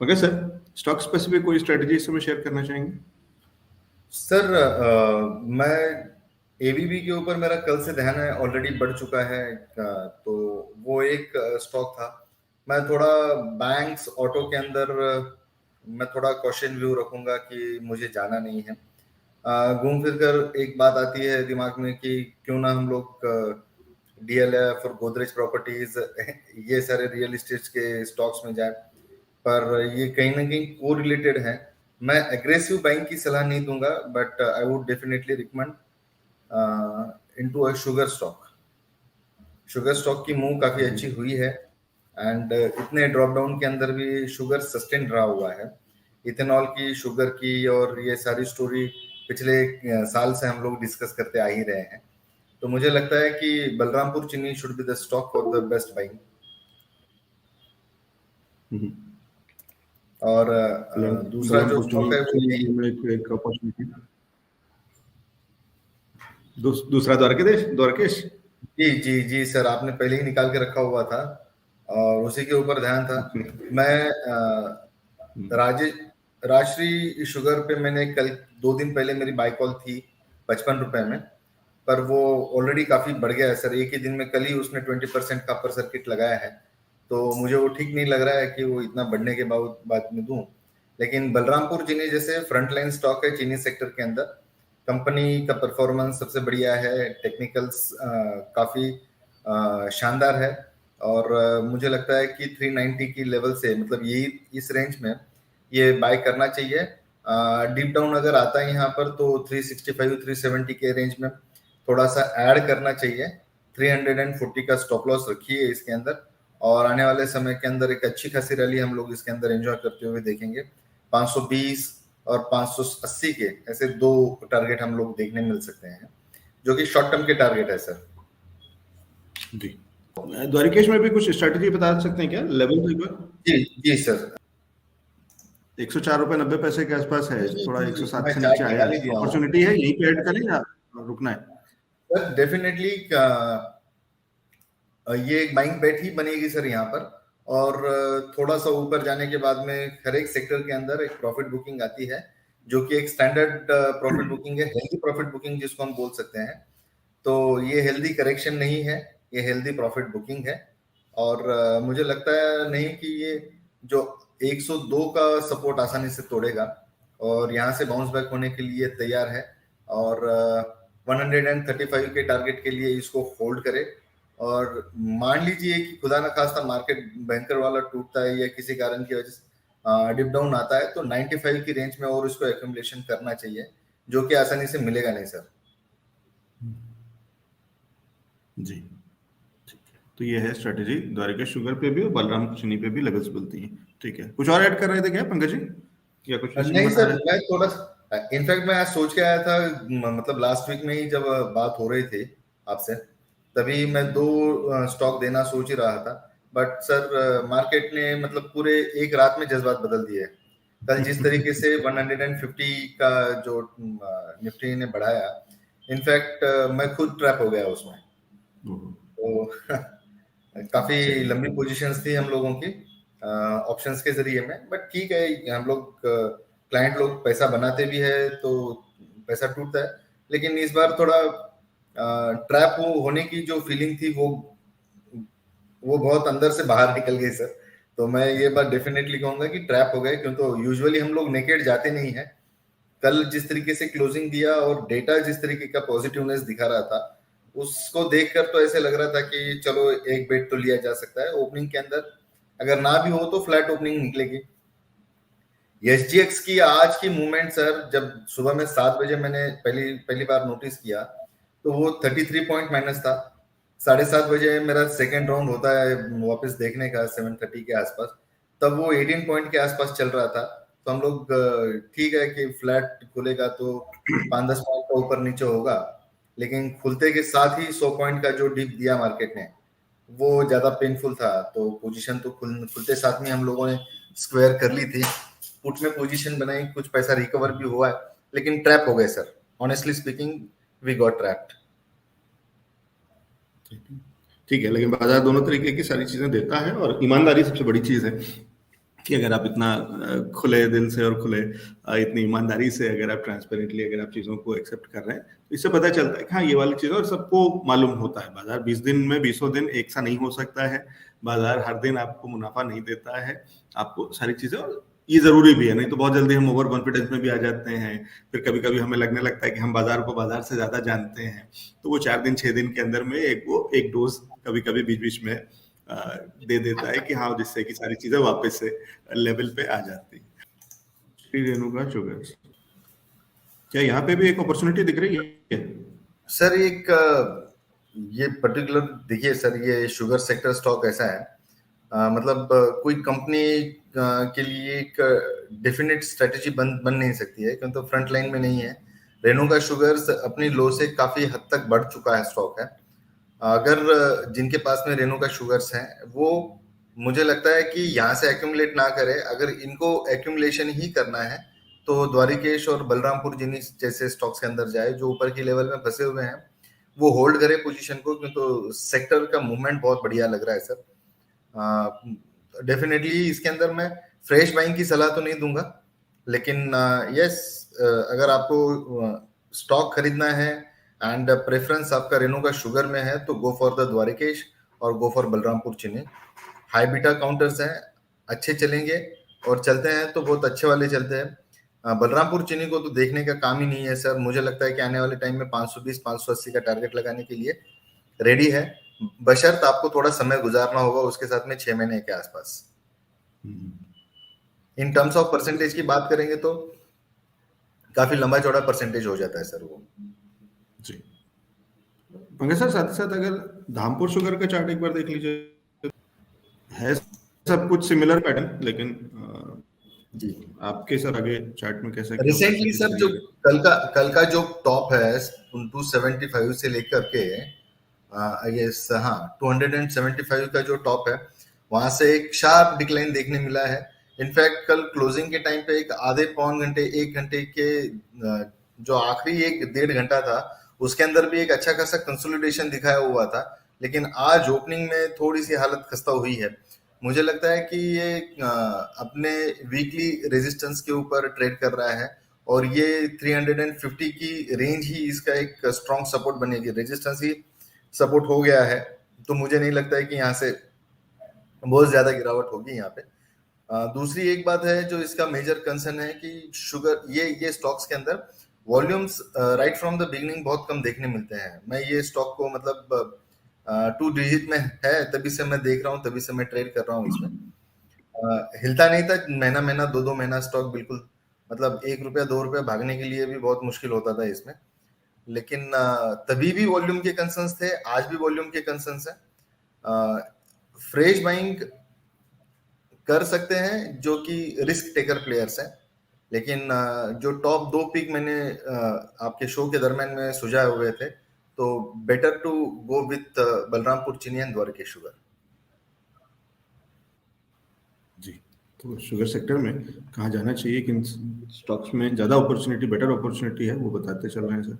Okay sir, stock specific कोई strategy इस समय शेयर करना चाहेंगे? सर मैं एबीबी के ऊपर मेरा कल से ध्यान है, ऑलरेडी बढ़ चुका है। तो वो एक स्टॉक था। मैं थोड़ा बैंक्स ऑटो के अंदर मैं थोड़ा कॉशन व्यू रखूंगा कि मुझे जाना नहीं है। घूम फिर कर एक बात आती है दिमाग में कि क्यों ना हम लोग डीएलएफ और गोदरेज प्रॉपर्टीज ये सारे रियल एस्टेट के स्टॉक्स में जाए, पर ये कहीं ना कहीं को रिलेटेड है। मैं एग्रेसिव बाइंग की सलाह नहीं दूंगा, but I would definitely recommend into a sugar stock की मूव काफी अच्छी हुई है। एंड इतने ड्रॉप डाउन के अंदर भी शुगर सस्टेन रहा हुआ है। इथेनॉल की, शुगर की और ये सारी स्टोरी पिछले साल से हम लोग डिस्कस करते आ ही रहे हैं। तो मुझे लगता है कि बलरामपुर चीनी should be the stock for the best buying. और दूसरा जो स्टॉक है वो एक अपॉर्चुनिटी। दूसरा द्वारकेश। जी जी जी सर, आपने पहले ही निकाल के रखा हुआ था और उसी के ऊपर ध्यान था। मैं राजेश राजश्री शुगर पे मैंने कल 2 दिन पहले मेरी बाई कॉल थी 55 रुपए में, पर वो ऑलरेडी काफी बढ़ गया है सर। एक ही दिन में कल ही उसने 20% का अपर सर्किट लगाया है, तो मुझे वो ठीक नहीं लग रहा है कि वो इतना बढ़ने के बाद में दूं। लेकिन बलरामपुर चीनी जैसे फ्रंट लाइन स्टॉक है चीनी सेक्टर के अंदर, कंपनी का परफॉर्मेंस सबसे बढ़िया है, टेक्निकल्स काफी शानदार है। और मुझे लगता है कि 390 की लेवल से, मतलब यही इस रेंज में ये बाय करना चाहिए। डीप डाउन अगर आता है यहाँ पर तो 365 370 के रेंज में थोड़ा सा ऐड करना चाहिए। 340 का स्टॉप लॉस रखिए इसके अंदर, और आने वाले समय के अंदर एक अच्छी खासी रैली हम लोग इसके अंदर एंजॉय करते हुए देखेंगे। 520 और 580 के ऐसे 2 टारगेट हम लोग देखने मिल सकते हैं, जो कि शॉर्ट टर्म के टारगेट है सर। जी, द्वारकेश में भी कुछ स्ट्रेटजी बता सकते हैं क्या? लेवल तो एक बार। जी जी सर, 104.90 रुपए के आसपास है, थोड़ा 107 मैं से नीचे चार्ट आया निकाल ही है। दिया हूँ अपॉर्चुनिटी है, यहीं पे ऐड करें या रुकना है? सर। डेफिनेटली ये एक बाइंग बेट ही बनेगी सर यहाँ पर। और थोड़ा सा ऊपर जाने के बाद में हर एक सेक्टर के अंदर एक प्रॉफिट बुकिंग आती है, जो कि एक स्टैंडर्ड प्रॉफिट बुकिंग है, हेल्दी प्रॉफिट बुकिंग जिसको हम बोल सकते हैं। तो ये हेल्दी करेक्शन नहीं है, ये हेल्दी प्रॉफिट बुकिंग है। और मुझे लगता है नहीं कि ये जो 102 का सपोर्ट आसानी से तोड़ेगा, और यहाँ से बाउंस बैक होने के लिए तैयार है। और 135 के टारगेट के लिए इसको होल्ड करे। और मान लीजिए कि खुदा न खास्ता मार्केट बैंकर वाला टूटता है या किसी कारण की वजह से डिप डाउन आता है, तो 95 की रेंज में और उसको एक्यूमुलेशन करना चाहिए, जो कि आसानी से मिलेगा नहीं सर। जी, तो ये है स्ट्रेटेजी। द्वारकेश शुगर पे भी और बलराम चीनी पे भी लेवल्स मिलती हैं। ठीक है, कुछ और ऐड कर रहे थे क्या पंकज जी, या कुछ इसी में नहीं बता सर, रहे थे? मैं थोड़ा इनफैक्ट मैं आज सोच के आया था, मतलब लास्ट वीक में ही जब बात हो रही थी आपसे, तभी मैं 2 स्टॉक देना सोच ही रहा था। बट सर मार्केट ने मतलब पूरे एक रात में जज्बात बदल दिए। कल जिस तरीके से 150 का जो निफ्टी ने बढ़ाया, इनफैक्ट मैं खुद ट्रैप हो गया उसमें। तो काफी लंबी पोजीशंस थी हम लोगों की ऑप्शंस के जरिए में। बट ठीक है, हम लोग क्लाइंट लोग पैसा बनाते भी है तो पैसा टूटता है। लेकिन इस बार थोड़ा ट्रैप होने की जो फीलिंग थी वो बहुत अंदर से बाहर निकल गई सर। तो मैं ये बात डेफिनेटली कहूंगा कि ट्रैप हो गए, क्योंकि यूजुअली हम लोग नेकेड जाते नहीं है। कल जिस तरीके से क्लोजिंग दिया और डेटा जिस तरीके का पॉजिटिवनेस दिखा रहा था, उसको देखकर तो ऐसे लग रहा था कि चलो एक बेट तो लिया जा सकता है ओपनिंग के अंदर। अगर ना भी हो तो फ्लैट ओपनिंग निकलेगी। एसजीएक्स की आज की मूवमेंट सर, जब सुबह में 7 बजे मैंने पहली बार नोटिस किया, तो वो 33 पॉइंट माइनस था। 7:30 बजे मेरा सेकेंड राउंड होता है वापस देखने का 7:30 के आसपास, तब वो 18 पॉइंट के आसपास चल रहा था। तो हम लोग ठीक है कि फ्लैट खुलेगा तो 5-10 पॉइंट का ऊपर नीचे होगा, लेकिन खुलते के साथ ही 100 पॉइंट का जो डिप दिया मार्केट ने, वो ज्यादा पेनफुल था। तो पोजीशन तो खुलते साथ में हम लोगों ने स्क्वायर कर ली थी, पुट में पोजीशन बनाई, कुछ पैसा रिकवर भी हुआ है, लेकिन ट्रैप हो गए sir. Honestly speaking, we got trapped. ठीक है, लेकिन बाजार दोनों तरीके की सारी चीजें देता है और ईमानदारी सबसे बड़ी चीज है। कि अगर आप इतना खुले दिल से और खुले इतनी ईमानदारी से अगर आप ट्रांसपेरेंटली अगर आप चीज़ों को एक्सेप्ट कर रहे हैं तो इससे पता चलता है कि हाँ ये वाली चीज़, और सबको मालूम होता है बाजार 20 दिन में 20 दिन एक सा नहीं हो सकता है, बाजार हर दिन आपको मुनाफा नहीं देता है, आपको सारी चीज़ें, और ये जरूरी भी है, नहीं तो बहुत जल्दी हम ओवर कॉन्फिडेंस में भी आ जाते हैं। फिर कभी कभी हमें लगने लगता है कि हम बाजार को बाजार से ज्यादा जानते हैं, तो वो 4 दिन 6 दिन के अंदर में एक डोज कभी कभी बीच बीच में दे देता है कि हाँ, जिससे कि सारी चीजें वापस से लेवल पे आ जाती है। श्री रेणुका शुगर्स, क्या यहाँ पे भी एक अपॉर्चुनिटी दिख रही है? सर ये पर्टिकुलर देखिए सर, ये शुगर सेक्टर स्टॉक ऐसा है, मतलब कोई कंपनी के लिए एक डेफिनेट स्ट्रेटेजी बन नहीं सकती है, क्योंकि तो फ्रंट लाइन में नहीं है। रेणुका शुगर्स अपनी लो से काफी हद तक बढ़ चुका है स्टॉक है। अगर जिनके पास में रेणुका शुगर्स हैं, वो मुझे लगता है कि यहाँ से एक्यूमुलेट ना करे। अगर इनको एक्यूमुलेशन ही करना है तो द्वारिकेश और बलरामपुर चीनी जैसे स्टॉक्स के अंदर जाए, जो ऊपर की लेवल में फंसे हुए हैं, वो होल्ड करे पोजीशन को, क्योंकि तो सेक्टर का मूवमेंट बहुत बढ़िया लग रहा है सर। डेफिनेटली इसके अंदर मैं फ्रेश बाइंग की सलाह तो नहीं दूंगा, लेकिन यस, अगर आपको स्टॉक खरीदना है एंड प्रेफरेंस आपका रेणुका शुगर में है, तो गो फॉर द द्वारिकेश और गो फॉर बलरामपुर चीनी। हाई बीटा काउंटर्स हैं, अच्छे चलेंगे, और चलते हैं तो बहुत अच्छे वाले चलते हैं। बलरामपुर चीनी को तो देखने का काम ही नहीं है सर। मुझे लगता है कि आने वाले टाइम में 520 580 का टारगेट लगाने के लिए रेडी है, बशर्त आपको थोड़ा समय गुजारना होगा उसके साथ में 6 महीने के आसपास। इन टर्म्स ऑफ परसेंटेज की बात करेंगे तो काफी लंबा चौड़ा परसेंटेज हो जाता है सर वो। जी पंकज सर, साथ ही साथ अगर धामपुर शुगर का चार्ट एक बार देख लीजिए, है सब कुछ सिमिलर पैटर्न, लेकिन जी आपके सर आगे चार्ट में कैसे रिसेंटली सर जो कल का जो टॉप है 275 से लेकर के आई गेस हाँ 275 का जो टॉप है, वहां से एक शार्प डिक्लाइन देखने मिला है। इनफैक्ट कल क्लोजिंग के टाइम पे एक आधे पौन घंटे 1 घंटे के जो आखिरी 1 1.5 घंटा था, उसके अंदर भी एक अच्छा खासा कंसोलिडेशन दिखाया हुआ था, लेकिन आज ओपनिंग में थोड़ी सी हालत खस्ता हुई है। मुझे लगता है कि ये अपने वीकली रेजिस्टेंस के ऊपर ट्रेड कर रहा है, और ये 350 की रेंज ही इसका एक स्ट्रॉन्ग सपोर्ट बनेगी। रेजिस्टेंस ही सपोर्ट हो गया है, तो मुझे नहीं लगता है कि यहाँ से बहुत ज्यादा गिरावट होगी यहाँ पे। दूसरी एक बात है जो इसका मेजर कंसर्न है कि शुगर ये स्टॉक्स के अंदर volumes right from the beginning बहुत कम देखने मिलते हैं। मैं ये स्टॉक को मतलब 2 डिजिट में है तभी से मैं देख रहा हूँ, तभी से मैं ट्रेड कर रहा हूँ इसमें। हिलता नहीं था महीना महीना 2 महीना स्टॉक, बिल्कुल मतलब ₹1 ₹2 भागने के लिए भी बहुत मुश्किल होता था इसमें। लेकिन तभी भी वॉल्यूम के कंसर्न्स थे, आज भी वॉल्यूम के कंसर्न्स है। फ्रेश बाइंग कर सकते हैं जो कि रिस्क टेकर प्लेयर्स हैं, लेकिन जो टॉप 2 पिक मैंने आपके शो के दरमियान में सुझाए हुए थे, तो better to go with Balrampur Chini and Dwarikesh sugar. जी, तो शुगर सेक्टर में कहाँ जाना चाहिए, किन स्टॉक्स में ज्यादा अपॉर्चुनिटी, बेटर अपॉर्चुनिटी है, वो बताते चल रहे हैं सर।